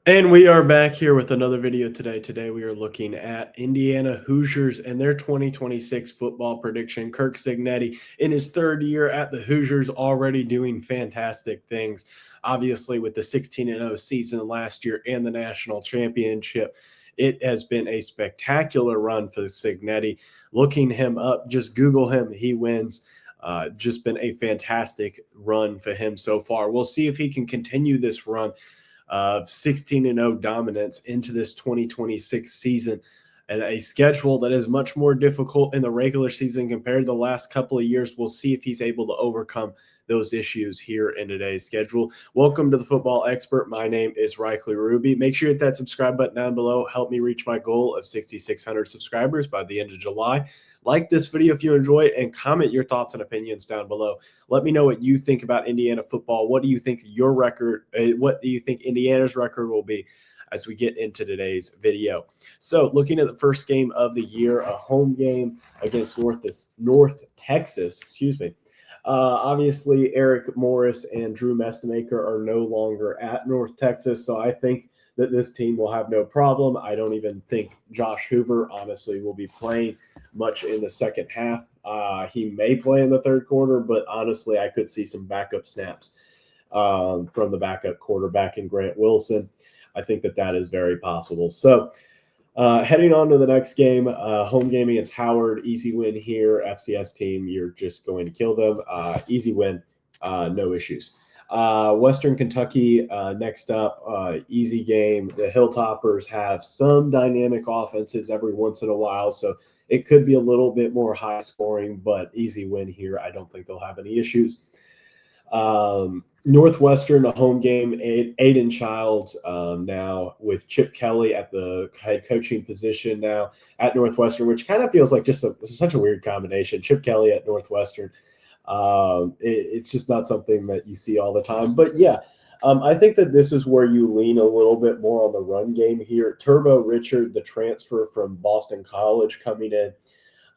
And we are back here with another video today. Today we are looking at Indiana Hoosiers and their 2026 football prediction. Kirk Cignetti in his third year at the Hoosiers already doing fantastic things. Obviously with the 16-0 season last year and the national championship, it has been a spectacular run for Cignetti. Looking him up, just Google him, he wins. Just been a fantastic run for him so far. We'll see if he can continue this run of 16-0 dominance into this 2026 season, and a schedule that is much more difficult in the regular season compared to the last couple of years. We'll see if he's able to overcome those issues here in today's schedule. Welcome to the Football Expert. My name is Reichley Ruby. Make sure you hit that subscribe button down below. Help me reach my goal of 6,600 subscribers by the end of July. Like this video if you enjoy it, and comment your thoughts and opinions down below. Let me know what you think about Indiana football. What do you think your record, what do you think Indiana's record will be as we get into today's video? So looking at the first game of the year, a home game against North Texas, obviously Eric Morris and Drew Mestemaker are no longer at North Texas, so I think that this team will have no problem. I don't even think Josh Hoover, honestly, will be playing much in the second half. He may play in the third quarter, but honestly, I could see some backup snaps from the backup quarterback in Grant Wilson. I think that is very possible. So heading on to the next game, home game against Howard, easy win here. FCS team, you're just going to kill them. Easy win, no issues. Western Kentucky next up, easy game. The Hilltoppers have some dynamic offenses every once in a while, so it could be a little bit more high scoring, but easy win here. I don't think they'll have any issues. Northwestern, a home game. Aiden Childs now with Chip Kelly at the head coaching position now at Northwestern, which kind of feels like just such a weird combination. Chip Kelly at Northwestern. It's just not something that you see all the time. But yeah, I think that this is where you lean a little bit more on the run game here. Turbo Richard, the transfer from Boston College, coming in.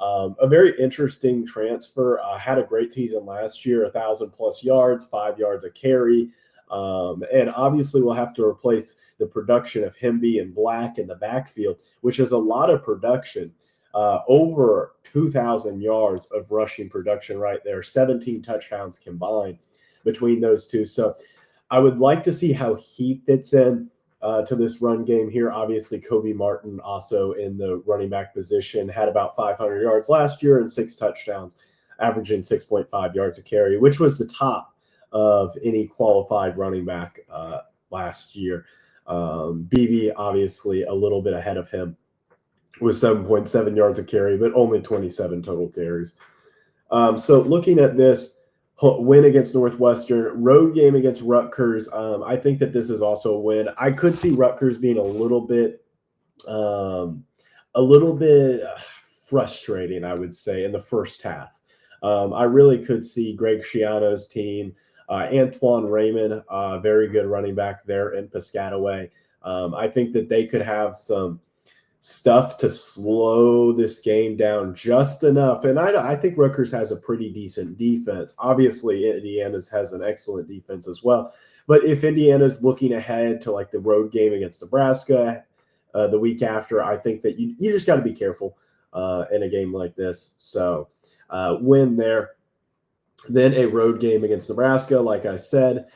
A very interesting transfer. Had a great season last year, 1,000+ yards, 5 yards a carry. And obviously we'll have to replace the production of him being black in the backfield, which is a lot of production. Over 2,000 yards of rushing production right there, 17 touchdowns combined between those two. So I would like to see how he fits in to this run game here. Obviously, Kobe Martin also in the running back position, had about 500 yards last year and 6 touchdowns, averaging 6.5 yards a carry, which was the top of any qualified running back last year. BB obviously a little bit ahead of him with 7.7 yards a carry, but only 27 total carries. So looking at this win against Northwestern, road game against Rutgers, I think that this is also a win. I could see Rutgers being a little bit frustrating, I would say, in the first half. I really could see Greg Schiano's team, Antoine Raymond, very good running back there in Piscataway. I think that they could have some stuff to slow this game down just enough. And I think Rutgers has a pretty decent defense. Obviously, Indiana's has an excellent defense as well. But if Indiana's looking ahead to like the road game against Nebraska the week after, I think that you just got to be careful in a game like this. So win there. Then a road game against Nebraska, like I said.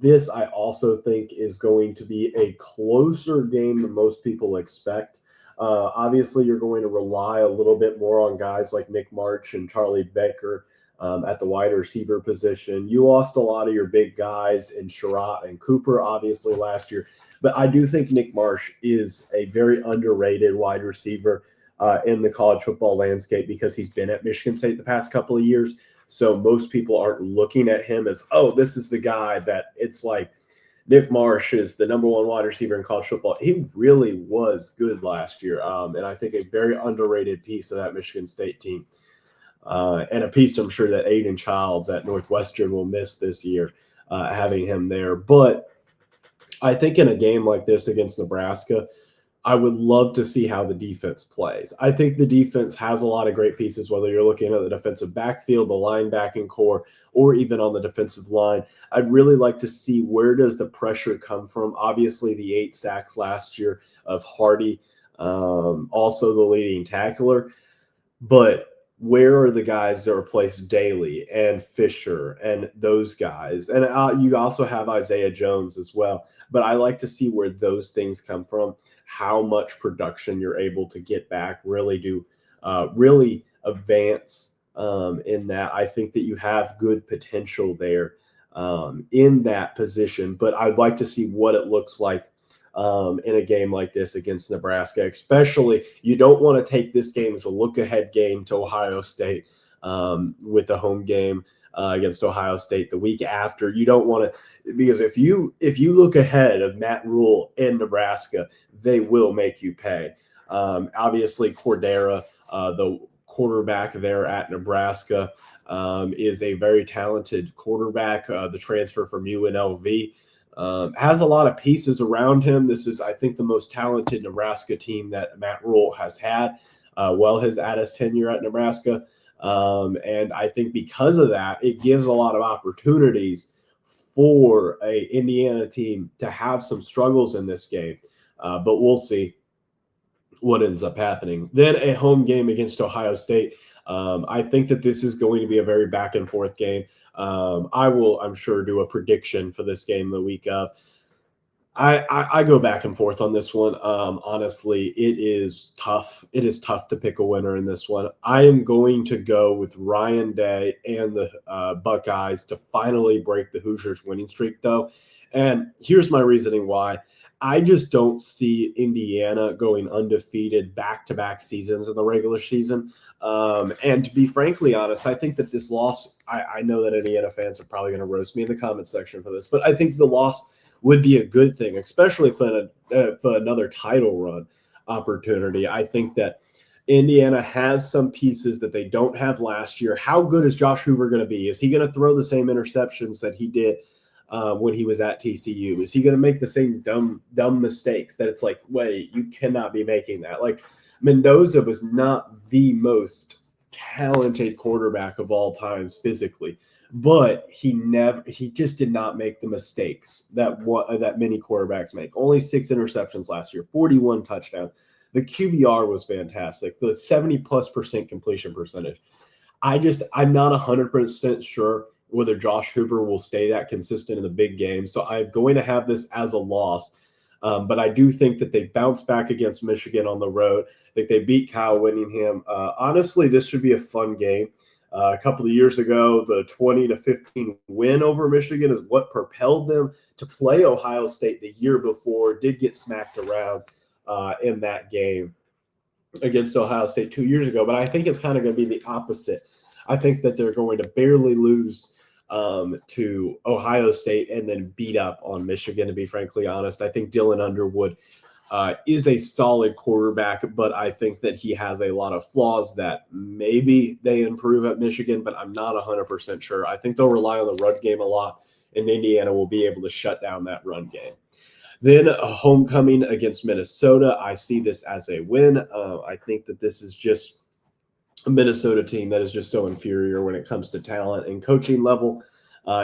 This I also think is going to be a closer game than most people expect. Obviously, you're going to rely a little bit more on guys like Nick March and Charlie Baker at the wide receiver position. You lost a lot of your big guys in Sherratt and Cooper, obviously, last year. But I do think Nick Marsh is a very underrated wide receiver in the college football landscape because he's been at Michigan State the past couple of years. So most people aren't looking at him as, oh, this is the guy that it's like Nick Marsh is the #1 wide receiver in college football. He really was good last year. And I think a very underrated piece of that Michigan State team. And a piece I'm sure that Aiden Childs at Northwestern will miss this year, having him there. But I think in a game like this against Nebraska, I would love to see how the defense plays. I think the defense has a lot of great pieces, whether you're looking at the defensive backfield, the linebacking core, or even on the defensive line. I'd really like to see where does the pressure come from. Obviously, the 8 sacks last year of Hardy, also the leading tackler. But where are the guys that replace Daly and Fisher and those guys? And you also have Isaiah Jones as well. But I like to see where those things come from, how much production you're able to get back, really advance in that. I think that you have good potential there in that position. But I'd like to see what it looks like in a game like this against Nebraska. Especially, you don't want to take this game as a look-ahead game to Ohio State with the home game against Ohio State the week after. You don't want to, because if you look ahead of Matt Rule in Nebraska, they will make you pay. Obviously, Cordera, the quarterback there at Nebraska, is a very talented quarterback. The transfer from UNLV. Has a lot of pieces around him. This is, I think, the most talented Nebraska team that Matt Rule has had at his tenure at Nebraska. And I think because of that, it gives a lot of opportunities for a Indiana team to have some struggles in this game. But we'll see what ends up happening. Then a home game against Ohio State. I think that this is going to be a very back and forth game. I will, I'm sure, do a prediction for this game the week of. I go back and forth on this one. Honestly, it is tough. It is tough to pick a winner in this one. I am going to go with Ryan Day and the Buckeyes to finally break the Hoosiers winning streak, though. And here's my reasoning why. I just don't see Indiana going undefeated back-to-back seasons in the regular season. And to be frankly honest, I think that this loss, I know that Indiana fans are probably going to roast me in the comment section for this, but I think the loss would be a good thing, especially for another title run opportunity. I think that Indiana has some pieces that they don't have last year. How good is Josh Hoover going to be? Is he going to throw the same interceptions that he did when he was at TCU? Is he going to make the same dumb mistakes that it's like, wait, you cannot be making that? Like, Mendoza was not the most talented quarterback of all times physically, but he just did not make the mistakes that many quarterbacks make. Only 6 interceptions last year, 41 touchdowns. The QBR was fantastic. The 70+% completion percentage. I'm not 100% sure whether Josh Hoover will stay that consistent in the big game. So I'm going to have this as a loss. But I do think that they bounce back against Michigan on the road. I think they beat Kyle Whittingham. Honestly, this should be a fun game. A couple of years ago, the 20-15 win over Michigan is what propelled them to play Ohio State the year before. Did get smacked around in that game against Ohio State 2 years ago. But I think it's kind of going to be the opposite. I think that they're going to barely lose to Ohio State and then beat up on Michigan, to be frankly honest. I think Dylan Underwood is a solid quarterback, but I think that he has a lot of flaws that maybe they improve at Michigan, but I'm not 100% sure. I think they'll rely on the run game a lot, and Indiana will be able to shut down that run game. Then a homecoming against Minnesota. I see this as a win. I think that this is just a Minnesota team that is just so inferior when it comes to talent and coaching level.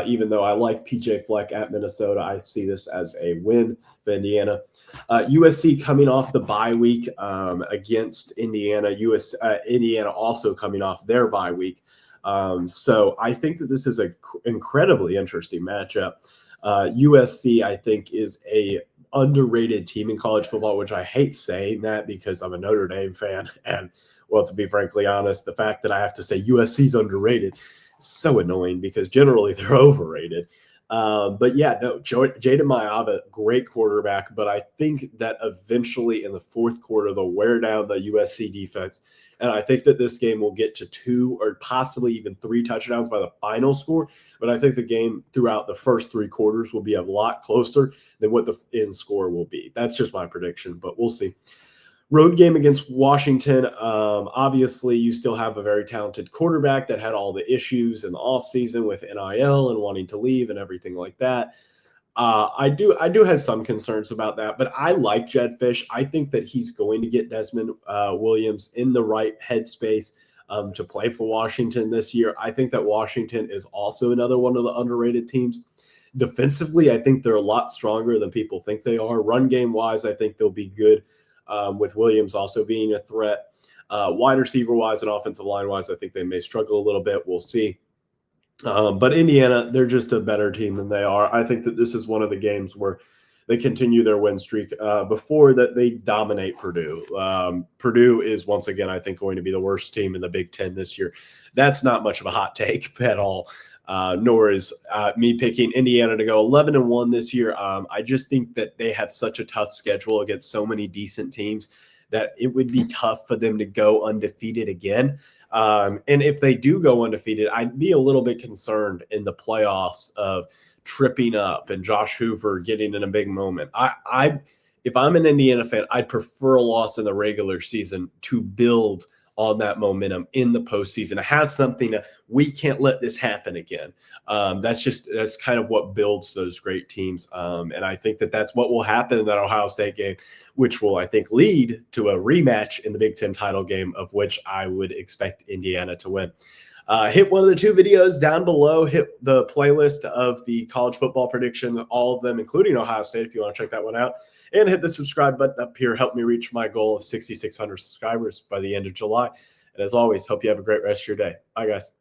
Even though I like PJ Fleck at Minnesota, I see this as a win for Indiana. USC coming off the bye week against Indiana. Indiana also coming off their bye week. So I think that this is an incredibly interesting matchup. USC, I think, is a underrated team in college football, which I hate saying that because I'm a Notre Dame fan. And, well, to be frankly honest, the fact that I have to say USC is underrated is so annoying because generally they're overrated. But yeah, no, Jaden Mayava, great quarterback, but I think that eventually in the fourth quarter, they'll wear down the USC defense. And I think that this game will get to 2 or possibly even 3 touchdowns by the final score. But I think the game throughout the first 3 quarters will be a lot closer than what the end score will be. That's just my prediction, but we'll see. Road game against Washington. Obviously, you still have a very talented quarterback that had all the issues in the offseason with NIL and wanting to leave and everything like that. I do have some concerns about that, but I like Jed Fish. I think that he's going to get Desmond Williams in the right headspace to play for Washington this year. I think that Washington is also another one of the underrated teams. Defensively, I think they're a lot stronger than people think they are. Run game wise, I think they'll be good, with Williams also being a threat. Wide receiver wise and offensive line wise, I think they may struggle a little bit. We'll see. But Indiana, they're just a better team than they are. I think that this is one of the games where they continue their win streak before that they dominate Purdue. Purdue is once again, I think, going to be the worst team in the Big Ten this year. That's not much of a hot take at all. Nor is me picking Indiana to go 11-1 this year. I just think that they have such a tough schedule against so many decent teams that it would be tough for them to go undefeated again. And if they do go undefeated, I'd be a little bit concerned in the playoffs of tripping up and Josh Hoover getting in a big moment. If I'm an Indiana fan, I'd prefer a loss in the regular season to build on that momentum in the postseason. To have something that we can't let this happen again. That's kind of what builds those great teams. And I think that that's what will happen in that Ohio State game, which will, I think, lead to a rematch in the Big Ten title game, of which I would expect Indiana to win. Hit one of the two videos down below. Hit the playlist of the college football prediction, all of them, including Ohio State, if you want to check that one out. And hit the subscribe button up here. Help me reach my goal of 6,600 subscribers by the end of July. And as always, hope you have a great rest of your day. Bye, guys.